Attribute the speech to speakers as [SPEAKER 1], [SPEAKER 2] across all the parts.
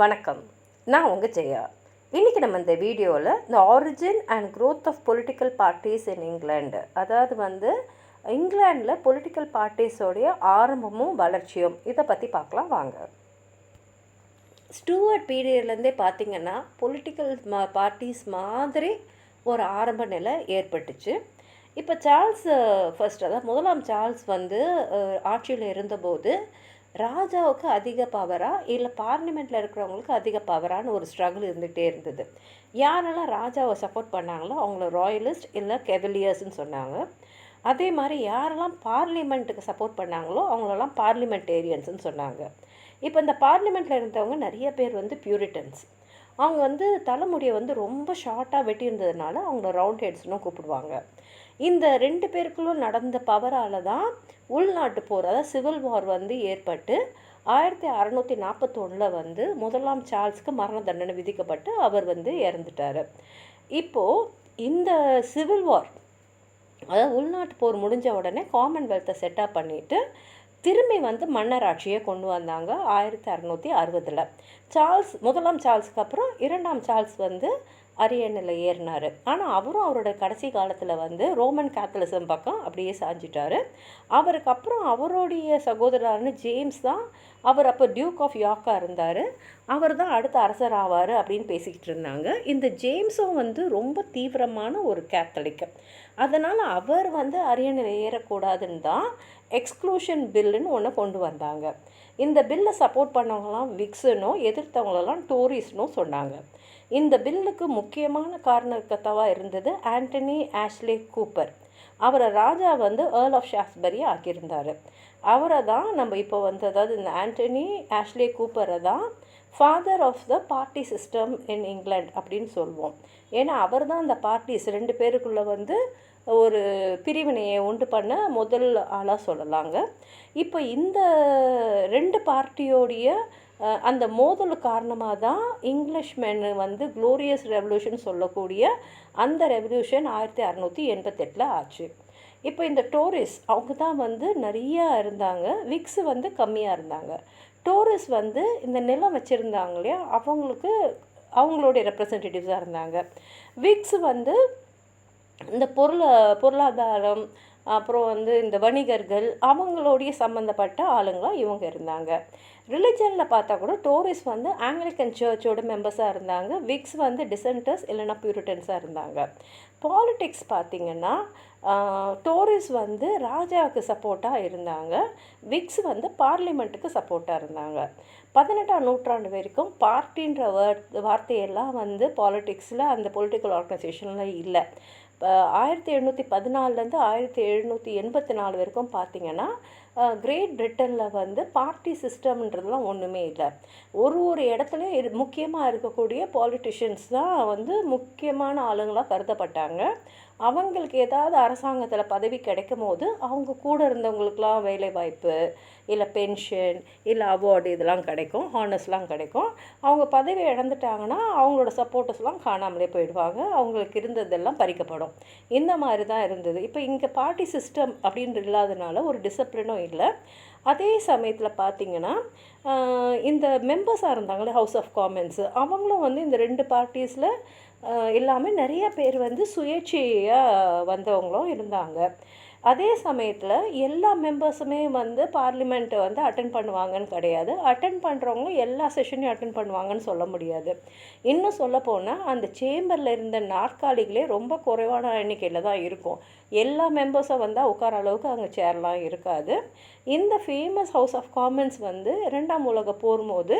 [SPEAKER 1] வணக்கம். நான் உங்கள் ஜெயா. இன்றைக்கி நம்ம இந்த வீடியோவில் இந்த origin and growth of political parties in England, அதாவது இங்கிலாண்டில் பொலிட்டிக்கல் பார்ட்டிஸோடைய ஆரம்பமும் வளர்ச்சியும் இதை பற்றி பார்க்கலாம் வாங்க. ஸ்டூவர்ட் பீரியட்லேருந்தே பார்த்திங்கன்னா பொலிட்டிக்கல் பார்ட்டிஸ் மாதிரி ஒரு ஆரம்ப நிலை ஏற்பட்டுச்சு. இப்போ சார்ல்ஸ் ஃபர்ஸ்ட், அதாவது முதலாம் சார்ல்ஸ் ஆட்சியில் இருந்தபோது ராஜாவுக்கு அதிக பவரா இல்லை பார்லிமெண்ட்டில் இருக்கிறவங்களுக்கு அதிக பவரான்னு ஒரு ஸ்ட்ரகிள் இருந்துகிட்டே இருந்தது. யாரெல்லாம் ராஜாவை சப்போர்ட் பண்ணாங்களோ அவங்கள ராயலிஸ்ட் இல்லை கெவலியர்ஸ்ன்னு சொன்னாங்க. அதே மாதிரி யாரெல்லாம் பார்லிமெண்ட்டுக்கு சப்போர்ட் பண்ணாங்களோ அவங்களெல்லாம் பார்லிமெண்டேரியன்ஸ்ன்னு சொன்னாங்க. இப்போ இந்த பார்லிமெண்ட்டில் இருந்தவங்க நிறைய பேர் பியூரிட்டன்ஸ். அவங்க தலைமுடியை ரொம்ப ஷார்ட்டாக வெட்டியிருந்ததுனால அவங்கள ரவுண்ட் ஹெட்ஸ்னும் கூப்பிடுவாங்க. இந்த ரெண்டு பேருக்குள்ளும் நடந்த பவரால் தான் உள்நாட்டு போர், அதாவது சிவில் வார் ஏற்பட்டு 1641 முதலாம் சார்ல்ஸ்க்கு மரண தண்டனை விதிக்கப்பட்டு அவர் இறந்துட்டார். இப்போது இந்த சிவில் வார், அதாவது உள்நாட்டு போர் முடிஞ்ச உடனே காமன்வெல்த்தை செட்டப் பண்ணிவிட்டு திரும்பி மன்னர் ஆட்சியை கொண்டு வந்தாங்க 1660. முதலாம் சார்ல்ஸ்க்கு அப்புறம் இரண்டாம் சார்ல்ஸ் அரியணையில் ஏறினார். ஆனால் அவரும் அவரோட கடைசி காலத்தில் ரோமன் கேத்தலிசம் பக்கம் அப்படியே சாஞ்சிட்டார். அவருக்கு அப்புறம் அவருடைய சகோதரரான ஜேம்ஸ் தான், அவர் அப்போ டியூக் ஆஃப் யார்க்காக இருந்தார், அவர் தான் அடுத்த அரசர் ஆவார் அப்படின்னு பேசிக்கிட்டு இருந்தாங்க. இந்த ஜேம்ஸும் ரொம்ப தீவிரமான ஒரு கேத்தலிக். அதனால் அவர் அரியணையில் ஏறக்கூடாதுன்னு தான் எக்ஸ்க்ளூஷன் பில்லுன்னு ஒன்று கொண்டு வந்தாங்க. இந்த பில்லை சப்போர்ட் பண்ணவங்களாம் விக்ஸுனும் எதிர்த்தவங்களெல்லாம் டோரிஸ்னும் சொன்னாங்க. இந்த பில்லுக்கு முக்கியமான காரணக்கர்த்தாவாக இருந்தது ஆண்டனி ஆஷ்லே கூப்பர். அவரை ராஜா ஏர்ல் ஆஃப் ஷாஃப்ஸ்பரி ஆக்கியிருந்தார். அவரை தான் நம்ம இப்போ அதாவது இந்த ஆண்டனி ஆஷ்லே கூப்பரை தான் father of the party system in England அப்படின்னு சொல்லுவோம். ஏன்னா அவர் தான் அந்த பார்ட்டிஸ் ரெண்டு பேருக்குள்ளே ஒரு பிரிவினையை உண்டு பண்ண முதல் ஆளாக சொல்லலாங்க. இப்போ இந்த ரெண்டு பார்ட்டியோடைய அந்த மோதல் காரணமாக தான் இங்கிலீஷ் மென் க்ளோரியஸ் ரெவல்யூஷன் சொல்லக்கூடிய அந்த ரெவல்யூஷன் 1688 ஆச்சு. இப்போ இந்த டோரிஸ் அவங்க தான் நிறையா இருந்தாங்க, விக்ஸ் கம்மியாக இருந்தாங்க. டோரிஸ் இந்த நிலம் வச்சுருந்தாங்க இல்லையா, அவங்களுடைய ரெப்ரசன்டேட்டிவ்ஸாக இருந்தாங்க. விக்ஸ் இந்த பொருளாதாரம் அப்புறம் இந்த வணிகர்கள் அவங்களுடைய சம்மந்தப்பட்ட ஆளுங்களாக இவங்க இருந்தாங்க. ரிலிஜனில் பார்த்தா கூட டோரிஸ் ஆங்கிலிக்கன் சர்ச்சோட மெம்பர்ஸாக இருந்தாங்க, விக்ஸ் டிசென்டர்ஸ் இல்லைனா பியூரிட்டன்ஸாக இருந்தாங்க. பாலிட்டிக்ஸ் பார்த்திங்கன்னா டோரிஸ் ராஜாவுக்கு சப்போர்ட்டாக இருந்தாங்க, விக்ஸ் பார்லிமெண்ட்டுக்கு சப்போர்ட்டாக இருந்தாங்க. 18ஆம் நூற்றாண்டு வரைக்கும் பார்ட்டின்ற வார்த்தையெல்லாம் பாலிட்டிக்ஸில் அந்த பொலிட்டிக்கல் ஆர்கனைசேஷனில் இல்லை. 1714 1784 வரைக்கும் பார்த்திங்கன்னா கிரேட் பிரிட்டனில் பார்ட்டி சிஸ்டம்ன்றதுலாம் ஒன்றுமே இல்லை. ஒரு இடத்துல முக்கியமாக இருக்கக்கூடிய பாலிட்டிஷியன்ஸ் தான் முக்கியமான ஆளுங்களாக கருதப்பட்டாங்க. அவங்களுக்கு ஏதாவது அரசாங்கத்தில் பதவி கிடைக்கும் போது அவங்க கூட இருந்தவங்களுக்கெலாம் வேலை வாய்ப்பு இல்லை பென்ஷன் இல்லை அவார்டு இதெல்லாம் கிடைக்கும், ஹானர்ஸ்லாம் கிடைக்கும். அவங்க பதவி இழந்துட்டாங்கன்னா அவங்களோட சப்போர்ட்டர்ஸ்லாம் காணாமலே போயிடுவாங்க, அவங்களுக்கு இருந்ததெல்லாம் பறிக்கப்படும். இந்த மாதிரி தான் இருந்தது. இப்போ இங்கே பார்ட்டி சிஸ்டம் அப்படின்னு இல்லாதனால ஒரு டிசிப்ளினும் இல்லை. அதே சமயத்தில் பார்த்திங்கன்னா இந்த மெம்பர்ஸாக இருந்தாங்களே ஹவுஸ் ஆஃப் காமன்ஸு, அவங்களும் இந்த ரெண்டு பார்ட்டிஸில் எல்லாமே நிறைய பேர் சுயேட்சையாக வந்தவங்களும் இருந்தாங்க. அதே சமயத்தில் எல்லா மெம்பர்ஸுமே பார்லிமெண்ட்டை அட்டன் பண்ணுவாங்கன்னு கிடையாது. அட்டன் பண்ணுறவங்க எல்லா செஷனையும் அட்டன் பண்ணுவாங்கன்னு சொல்ல முடியாது. இன்னும் சொல்லப்போனால் அந்த சேம்பரில் இருந்த நாற்காலிகளே ரொம்ப குறைவான எண்ணிக்கையில் தான் இருக்கும். எல்லா மெம்பர்ஸும் உட்கார அளவுக்கு அங்கே சேர்லாம் இருக்காது. இந்த ஃபேமஸ் ஹவுஸ் ஆஃப் காமன்ஸ் 2ஆம் உலக போர் போது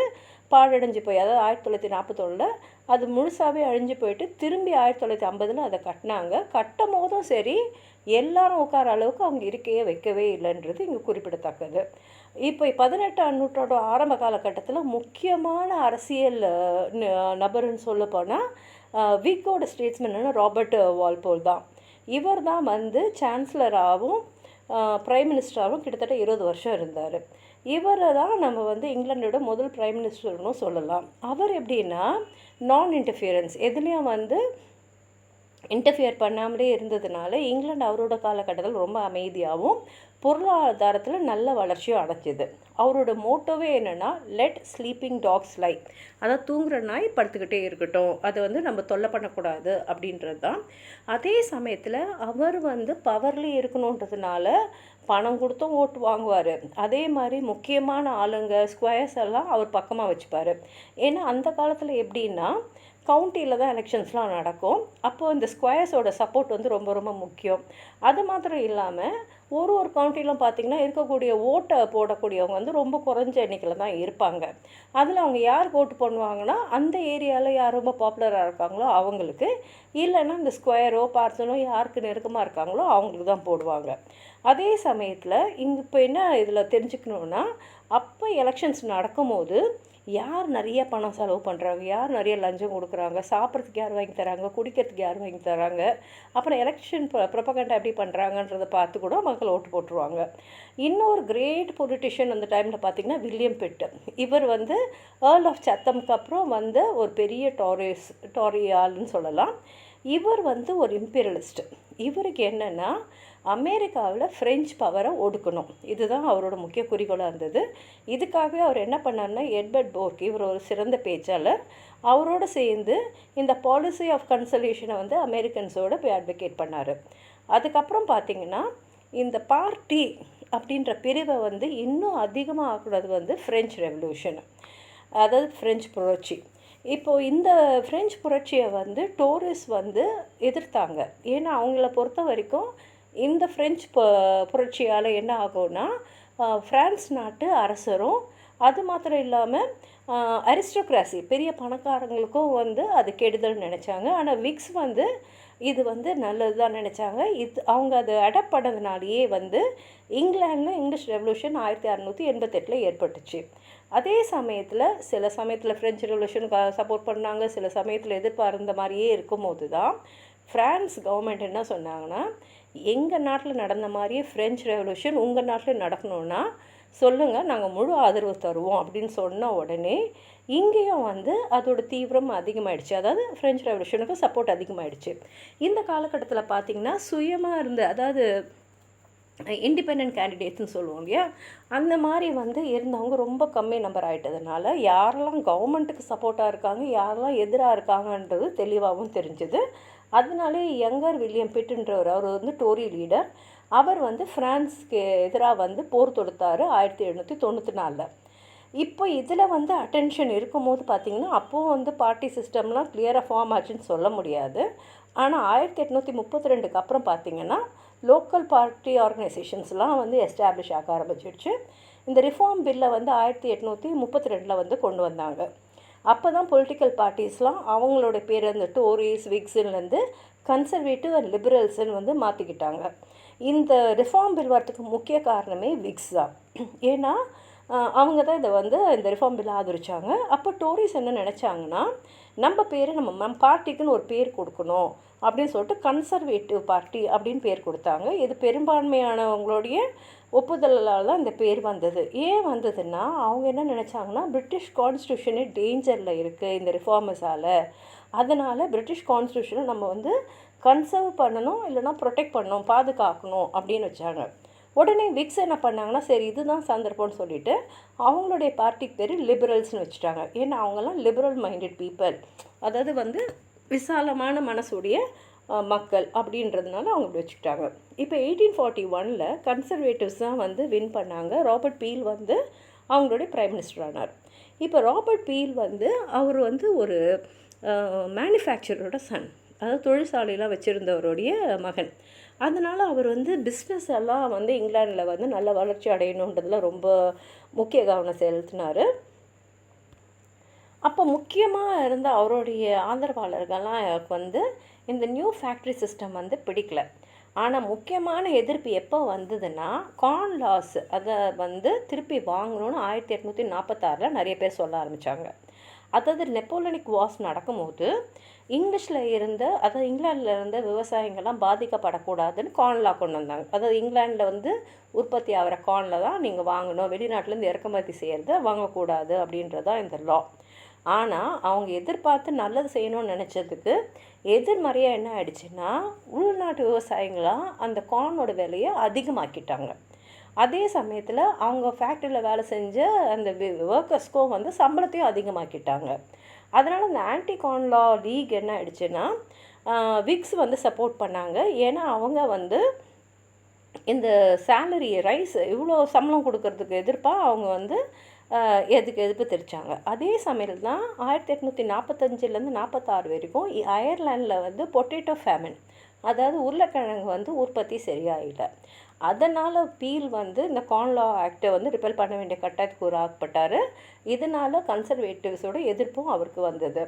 [SPEAKER 1] பாழடைஞ்சு போய், அதாவது 1941 அது முழுசாகவே அழிஞ்சு போயிட்டு திரும்பி 1950 அதை கட்டினாங்க. கட்டும் போதும் சரி எல்லாரும் உட்கார அளவுக்கு அவங்க இருக்கையே வைக்கவே இல்லைன்றது இங்கே குறிப்பிடத்தக்கது. இப்போ 18ஆம் நூற்றாண்டு ஆரம்ப காலகட்டத்தில் முக்கியமான அரசியல் நபர்னு சொல்ல போனால் விக்கோட ஸ்டேட்ஸ்மேனான ராபர்ட் வால்போல் தான். இவர் தான் சான்சலராகவும் பிரைம் மினிஸ்டராகவும் கிட்டத்தட்ட 20 வருஷம் இருந்தார். இவரை தான் நம்ம இங்கிலாண்டோட முதல் பிரைம் மினிஸ்டர்னு சொல்லலாம். அவர் எப்படின்னா நான் இன்டர்ஃபியரன்ஸ், எதுலேயும் இன்டர்ஃபியர் பண்ணாமலே இருந்ததுனால இங்கிலாந்து அவரோட காலகட்டத்தில் ரொம்ப அமைதியாகவும் பொருளாதாரத்தில் நல்ல வளர்ச்சியும் அடைஞ்சிது. அவரோட மோட்டோவே என்னென்னா லெட் ஸ்லீப்பிங் டாக்ஸ் லை, அதாவது தூங்குற நாய் படுத்துக்கிட்டே இருக்கட்டும், அதை வந்து நம்ம தொல்லை பண்ணக்கூடாது அப்படின்றது தான். அதே சமயத்தில் அவர் வந்து பவர்லேயே இருக்கணுன்றதுனால பணம் கொடுத்தும் ஓட்டு வாங்குவார். அதே மாதிரி முக்கியமான ஆளுங்க ஸ்கொயர்ஸ் எல்லாம் அவர் பக்கமாக வச்சுப்பார். ஏன்னா அந்த காலத்தில் எப்படின்னா கவுண்டியில் தான் எலெக்ஷன்ஸ்லாம் நடக்கும். அப்போது இந்த ஸ்கொயர்ஸோட சப்போர்ட் வந்து ரொம்ப ரொம்ப முக்கியம். அது மாத்திரம் இல்லாமல் ஒரு கவுண்டிலும் பார்த்திங்கன்னா இருக்கக்கூடிய ஓட்டை போடக்கூடியவங்க வந்து ரொம்ப குறைஞ்ச எண்ணிக்கையில் தான் இருப்பாங்க. அதில் அவங்க யாருக்கு ஓட்டு பண்ணுவாங்கன்னா அந்த ஏரியாவில் யார் ரொம்ப பாப்புலராக இருக்காங்களோ அவங்களுக்கு, இல்லைன்னா இந்த ஸ்கொயரோ பார்சனோ யாருக்கு நெருக்கமாக இருக்காங்களோ அவங்களுக்கு தான் போடுவாங்க. அதே சமயத்தில் இங்கே இப்போ என்ன இதில் தெரிஞ்சுக்கணுன்னா, அப்போ எலெக்ஷன்ஸ் நடக்கும்போது யார் நிறைய பணம் செலவு பண்ணுறாங்க, யார் நிறைய லஞ்சம் கொடுக்குறாங்க, சாப்பிட்றதுக்கு யார் வாங்கி தராங்க, குடிக்கிறதுக்கு யார் வாங்கி தராங்க, அப்புறம் எலெக்ஷன் ப்ரொபகண்டா எப்படி பண்ணுறாங்கன்றதை பார்த்து கூட மக்கள் ஓட்டு போட்டுருவாங்க. இன்னொரு கிரேட் பொலிட்டிஷியன் அந்த டைமில் பார்த்திங்கன்னா வில்லியம் பிட். இவர் வந்து ஏர்ல் ஆஃப் சத்தம்க்கு அப்புறம் வந்து ஒரு பெரிய டாரியால்னு சொல்லலாம். இவர் வந்து ஒரு இம்பீரியலிஸ்ட். இவருக்கு என்னென்னா அமெரிக்காவில் ஃப்ரெஞ்ச் பவரை ஒடுக்கணும், இதுதான் அவரோட முக்கிய குறிக்கோளாக இருந்தது. இதுக்காகவே அவர் என்ன பண்ணார்னா எட்வர்ட் போர்க், இவர் ஒரு சிறந்த பேச்சாளர், அவரோடு சேர்ந்து இந்த பாலிசி ஆஃப் கன்சல்யூஷனை வந்து அமெரிக்கன்ஸோடு போய் அட்வொகேட் பண்ணார். அதுக்கப்புறம் பார்த்திங்கன்னா இந்த பார்ட்டி அப்படின்ற பிரிவை வந்து இன்னும் அதிகமாக ஆக்குறது வந்து ஃப்ரெஞ்ச் ரெவல்யூஷன், அதாவது ஃப்ரெஞ்ச் புரட்சி. இப்போது இந்த ஃப்ரெஞ்ச் புரட்சியை வந்து டோரிஸ் வந்து எதிர்த்தாங்க. ஏன்னா அவங்கள பொறுத்த வரைக்கும் இந்த ஃப்ரெஞ்ச் புரட்சியால் என்ன ஆகும்னா ஃப்ரான்ஸ் நாட்டு அரசரும் அது மாத்திரம் இல்லாமல் அரிஸ்டோக்ராசி பெரிய பணக்காரங்களுக்கும் வந்து அது கெடுதல்னு நினச்சாங்க. ஆனால் விக்ஸ் வந்து இது வந்து நல்லது தான் நினச்சாங்க. அவங்க அதை அடாப்ட் பண்ணதுனாலேயே வந்து இங்கிலாண்டில் இங்கிலீஷ் ரெவல்யூஷன் 1688 ஏற்பட்டுச்சு. அதே சமயத்தில் சில சமயத்தில் ஃப்ரெஞ்ச் ரெவல்யூஷனுக்கு சப்போர்ட் பண்ணாங்க, சில சமயத்தில் எதிர்பார்த்த மாதிரியே இருக்கும்போது தான் ஃப்ரான்ஸ் கவர்மெண்ட் என்ன சொன்னாங்கன்னா, எங்கள் நாட்டில் நடந்த மாதிரியே ஃப்ரெஞ்ச் ரெவல்யூஷன் உங்கள் நாட்டில் நடக்கணுன்னா சொல்லுங்கள், நாங்கள் முழு ஆதரவு தருவோம் அப்படின்னு சொன்ன உடனே இங்கேயும் வந்து அதோட தீவிரம் அதிகமாகிடுச்சு. அதாவது ஃப்ரெஞ்ச் ரெவல்யூஷனுக்கு சப்போர்ட் அதிகமாகிடுச்சு. இந்த காலகட்டத்தில் பார்த்திங்கன்னா சுயமாக இருந்த, அதாவது இண்டிபெண்ட் கேண்டிடேட்ஸ்னு சொல்லுவோம் இல்லையா, அந்த மாதிரி வந்து இருந்தவங்க ரொம்ப கம்மி நம்பர் ஆகிட்டதுனால யாரெல்லாம் கவர்மெண்ட்டுக்கு சப்போர்ட்டாக இருக்காங்க, யாரெல்லாம் எதிராக இருக்காங்கன்றது தெளிவாகவும் தெரிஞ்சுது. அதனாலே யங்கர் வில்லியம் பிட்டுன்றவர், அவர் வந்து டோரி லீடர், அவர் வந்து ஃப்ரான்ஸ்க்கு எதிராக வந்து போர் தொடுத்தார் 1794. இப்போ இதில் வந்து அட்டென்ஷன் இருக்கும்போது பார்த்திங்கன்னா அப்போது வந்து பார்ட்டி சிஸ்டம்லாம் கிளியராக ஃபார்ம் ஆச்சுன்னு சொல்ல முடியாது. ஆனால் 1832 அப்புறம் பார்த்திங்கன்னா லோக்கல் பார்ட்டி ஆர்கனைசேஷன்ஸ்லாம் வந்து எஸ்டாப்ளிஷ் ஆக ஆரம்பிச்சிடுச்சு. இந்த ரிஃபார்ம் பில்லை வந்து 1832 வந்து கொண்டு வந்தாங்க. அப்போ தான் பொலிட்டிக்கல் பார்ட்டிஸ்லாம் அவங்களோட பேர் இந்த டோரிஸ் விக்ஸ்லேருந்து கன்சர்வேட்டிவ் அண்ட் லிபரல்ஸ்ன்னு வந்து மாற்றிக்கிட்டாங்க. இந்த ரிஃபார்ம் பில் வரத்துக்கு முக்கிய காரணமே விக்ஸ் தான். ஏன்னா அவங்க தான் இதை வந்து இந்த ரிஃபார்ம் பில் ஆதரிச்சாங்க. அப்போ டோரிஸ் என்ன நினச்சாங்கன்னா, நம்ம பேர் நம்ம பார்ட்டிக்குன்னு ஒரு பேர் கொடுக்கணும் அப்படின்னு சொல்லிட்டு கன்சர்வேட்டிவ் பார்ட்டி அப்படின்னு பேர் கொடுத்தாங்க. இது பெரும்பான்மையானவங்களுடைய ஒப்புதலால் தான் இந்த பேர் வந்தது. ஏன் வந்ததுன்னா, அவங்க என்ன நினச்சாங்கன்னா, பிரிட்டிஷ் கான்ஸ்டியூஷனே டேஞ்சரில் இருக்குது இந்த ரிஃபார்மஸால், அதனால் பிரிட்டிஷ் கான்ஸ்டியூஷனை நம்ம வந்து கன்சர்வ் பண்ணணும், இல்லைனா ப்ரொடெக்ட் பண்ணணும், பாதுகாக்கணும் அப்படின்னு வச்சாங்க. உடனே விக்ஸ் என்ன பண்ணாங்கன்னா, சரி இதுதான் சந்தர்ப்பம்னு சொல்லிவிட்டு அவங்களுடைய பார்ட்டிக்கு பேர் லிபரல்ஸ்னு வச்சுட்டாங்க. ஏன்னா அவங்கெல்லாம் லிபரல் மைண்டட் பீப்புள், அதாவது வந்து விசாலமான மனசுடைய மக்கள் அப்படின்றதுனால அவங்க இப்படி வச்சுக்கிட்டாங்க. இப்போ 1841 கன்சர்வேட்டிவ்ஸ் தான் வந்து வின் பண்ணாங்க. ராபர்ட் பீல் வந்து அவங்களுடைய பிரைம் மினிஸ்டர் ஆனார். இப்போ ராபர்ட் பீல் வந்து அவர் வந்து ஒரு மேனுஃபேக்சரோட சன், அதாவது தொழிற்சாலையெல்லாம் வச்சுருந்தவருடைய மகன். அதனால் அவர் வந்து பிஸ்னஸ் எல்லாம் வந்து இங்கிலாண்டில் வந்து நல்ல வளர்ச்சி அடையணுன்றதில் ரொம்ப முக்கிய கவனம் செலுத்தினார். அப்போ முக்கியமாக இருந்த அவருடைய ஆதரவாளர்கள்லாம் வந்து இந்த நியூ ஃபேக்ட்ரி சிஸ்டம் வந்து பிடிக்கல. ஆனால் முக்கியமான எதிர்ப்பு எப்போ வந்ததுன்னா, கார்ன் லாஸ் அதை வந்து திருப்பி வாங்கணும்னு 1846 நிறைய பேர் சொல்ல ஆரம்பித்தாங்க. அதாவது நெப்போலியனிக் வார்ஸ் நடக்கும்போது இங்கிலீஷில் இருந்த, அதாவது இங்கிலாண்டில் இருந்த விவசாயிகள்லாம் பாதிக்கப்படக்கூடாதுன்னு கார்ன் லா கொண்டு வந்தாங்க. அதாவது இங்கிலாண்டில் வந்து உற்பத்தி ஆகிற கார்னில் தான் நீங்கள் வாங்கணும், வெளிநாட்டிலேருந்து இறக்குமதி செய்கிறத வாங்கக்கூடாது அப்படின்றதான் இந்த லா. ஆனால் அவங்க எதிர்பார்த்து நல்லது செய்யணும்னு நினச்சதுக்கு எதிர்மறையாக என்ன ஆயிடுச்சுன்னா, உள்நாட்டு விவசாயிகளாக அந்த கார்னோட விலையை அதிகமாக்கிட்டாங்க. அதே சமயத்தில் அவங்க ஃபேக்ட்ரியில் வேலை செஞ்ச அந்த ஒர்க்கர்ஸ்க்கும் வந்து சம்பளத்தையும் அதிகமாக்கிட்டாங்க. அதனால் இந்த ஆன்டி கான் லா லீக் என்ன ஆயிடுச்சுன்னா விக்ஸ் வந்து சப்போர்ட் பண்ணாங்க. ஏன்னா அவங்க வந்து இந்த சேலரி ரைஸ் இவ்வளோ சம்பளம் கொடுக்கறதுக்கு எதிர்ப்பாக அவங்க வந்து எதிர்ப்பு தெரிவித்தாங்க. அதே சமயம் தான் 1845லேருந்து 46 வரைக்கும் அயர்லாண்டில் வந்து பொட்டேட்டோ ஃபேமின், அதாவது உருளைக்கிழங்கு வந்து உற்பத்தி சரியாயில்லை. அதனால் பீல் வந்து இந்த கான் லா ஆக்டை வந்து ரிப்பேல் பண்ண வேண்டிய கட்டாயத்துக்கு ஆக்கப்பட்டார். இதனால் கன்சர்வேட்டிவ்ஸோட எதிர்ப்பும் அவருக்கு வந்தது.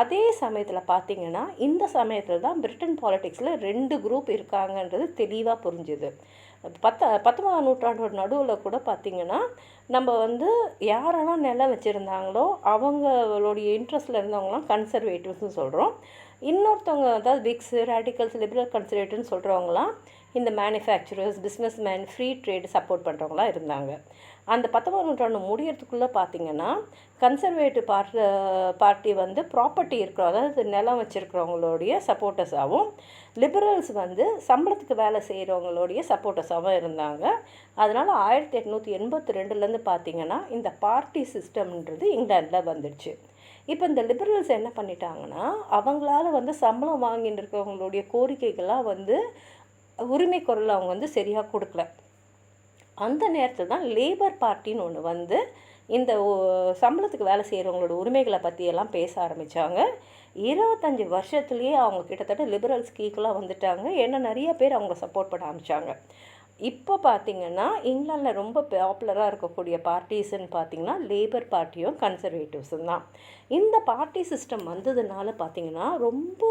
[SPEAKER 1] அதே சமயத்தில் பார்த்திங்கன்னா இந்த சமயத்தில் தான் பிரிட்டன் பாலிட்டிக்ஸில் 2 குரூப் இருக்காங்கன்றது தெளிவாக புரிஞ்சுது. 19ஆம் நூற்றாண்டோட நடுவில் கூட பார்த்திங்கன்னா நம்ம வந்து யாரெல்லாம் நிலம் வச்சுருந்தாங்களோ அவங்களுடைய இன்ட்ரெஸ்ட்டில் இருந்தவங்களாம் கன்சர்வேட்டிவ்ஸ்னு சொல்கிறோம். இன்னொருத்தவங்க அதாவது விக்ஸ், ரேடிக்கல்ஸ், லிபரல் கன்சர்வேட்டிவ்னு சொல்கிறவங்களாம் இந்த manufacturers, businessman, free trade support பண்ணுறவங்களாம் இருந்தாங்க. அந்த 19ஆம் நூற்றாண்டு முடியறதுக்குள்ளே பார்த்திங்கன்னா கன்சர்வேட்டிவ் பார்ட்டி வந்து ப்ராப்பர்ட்டி இருக்கிறோம், அதாவது நிலம் வச்சுருக்கிறவங்களுடைய சப்போர்ட்டர்ஸாகவும், லிபரல்ஸ் வந்து சம்பளத்துக்கு வேலை செய்கிறவங்களுடைய சப்போர்ட்டர்ஸாகவும் இருந்தாங்க. அதனால் 1882லேருந்து பார்த்திங்கன்னா இந்த பார்ட்டி சிஸ்டம்ன்றது இங்கிலாண்டில் வந்துடுச்சு. இப்போ இந்த லிபரல்ஸ் என்ன பண்ணிட்டாங்கன்னா அவங்களால வந்து சம்பளம் வாங்கிட்டு இருக்கவங்களுடைய கோரிக்கைகள்லாம் வந்து உரிமை குரல் அவங்க வந்து சரியாக கொடுக்கல. அந்த நேரத்தில் தான் லேபர் பார்ட்டின்னு ஒன்று வந்து இந்த சம்பளத்துக்கு வேலை செய்கிறவங்களோட உரிமைகளை பற்றியெல்லாம் பேச ஆரம்பித்தாங்க. 25 வருஷத்துலேயே அவங்க கிட்டத்தட்ட லிபரல்ஸ்க்கு ஈக்குவலாக வந்துட்டாங்க. ஏன்னா நிறைய பேர் அவங்கள சப்போர்ட் பண்ண ஆரம்பித்தாங்க. இப்போ பார்த்திங்கன்னா இங்கிலாண்டில் ரொம்ப பாப்புலராக இருக்கக்கூடிய பார்ட்டிஸ்ன்னு பார்த்திங்கன்னா லேபர் பார்ட்டியும் கன்சர்வேட்டிவ்ஸும் தான். இந்த பார்ட்டி சிஸ்டம் வந்ததுனால பார்த்திங்கன்னா ரொம்ப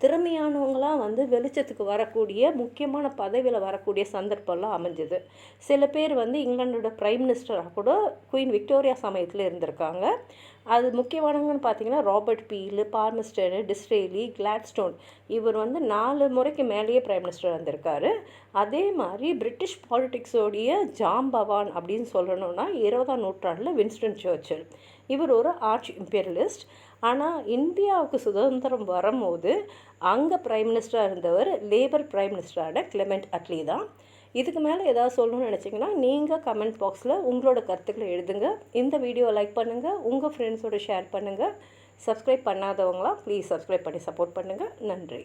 [SPEAKER 1] திறமையானவங்களாம் வந்து வெளிச்சத்துக்கு வரக்கூடிய முக்கியமான பதவியில் வரக்கூடிய சந்தர்ப்பம்லாம் அமைஞ்சுது. சில பேர் வந்து இங்கிலாண்டோட பிரைம் மினிஸ்டராக கூட குயின் விக்டோரியா சமயத்தில் இருந்திருக்காங்க. அது முக்கியமானவங்கன்னு பார்த்திங்கன்னா ராபர்ட் பீல், பால்மெஸ்டர், டிஸ்ரேலி, கிளாட்ஸ்டோன், இவர் வந்து 4 முறைக்கு மேலேயே பிரைம் மினிஸ்டர் வந்திருக்காரு. அதே மாதிரி பிரிட்டிஷ் பாலிட்டிக்ஸோடைய ஜாம்பவான் அப்படின்னு சொல்லணும்னா 20ஆம் நூற்றாண்டில் வின்ஸ்டன் சர்ச்சில், இவர் ஒரு ஆர்ச் இம்பீரியலிஸ்ட். ஆனால் இந்தியாவுக்கு சுதந்திரம் வரும்போது அங்கே பிரைம் மினிஸ்டராக இருந்தவர் லேபர் பிரைம் மினிஸ்டரான கிளெமெண்ட் அட்லி தான். இதுக்கு மேலே ஏதாவது சொல்லணும்னு நினச்சிங்கன்னா நீங்கள் கமெண்ட் பாக்ஸில் உங்களோட கருத்துக்களை எழுதுங்க. இந்த வீடியோவை லைக் பண்ணுங்கள், உங்கள் ஃப்ரெண்ட்ஸோடு ஷேர் பண்ணுங்கள். சப்ஸ்கிரைப் பண்ணாதவங்களாம் ப்ளீஸ் சப்ஸ்கிரைப் பண்ணி சப்போர்ட் பண்ணுங்கள். நன்றி.